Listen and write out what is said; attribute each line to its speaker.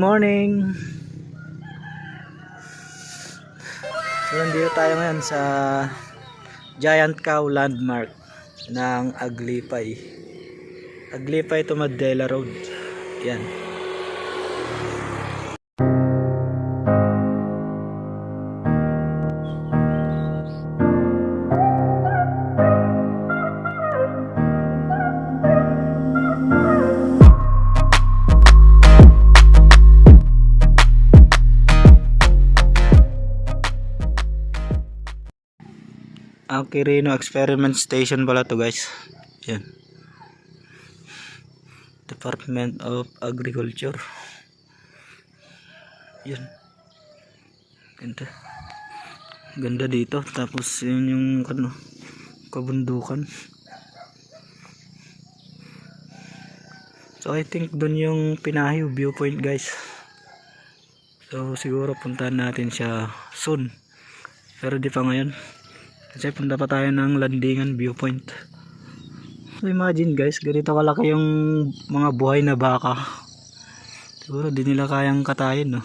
Speaker 1: morning! So nandito tayo ngayon sa Giant Cow Landmark ng Aglipay. Aglipay to Maddela Road. Yan. Quirino experiment station pala to, guys. Yan. Department of Agriculture. Yan. Ganda. Ganda dito. Tapos yun yung kabundukan. So I think dun yung Pinahiw viewpoint, guys. So siguro puntahan natin siya soon. Pero di pa ngayon. Kasi punta pa tayo ng landingan viewpoint. So imagine, guys, ganito kalaki yung mga buhay na baka. Siguro di nila kayang katayin, no?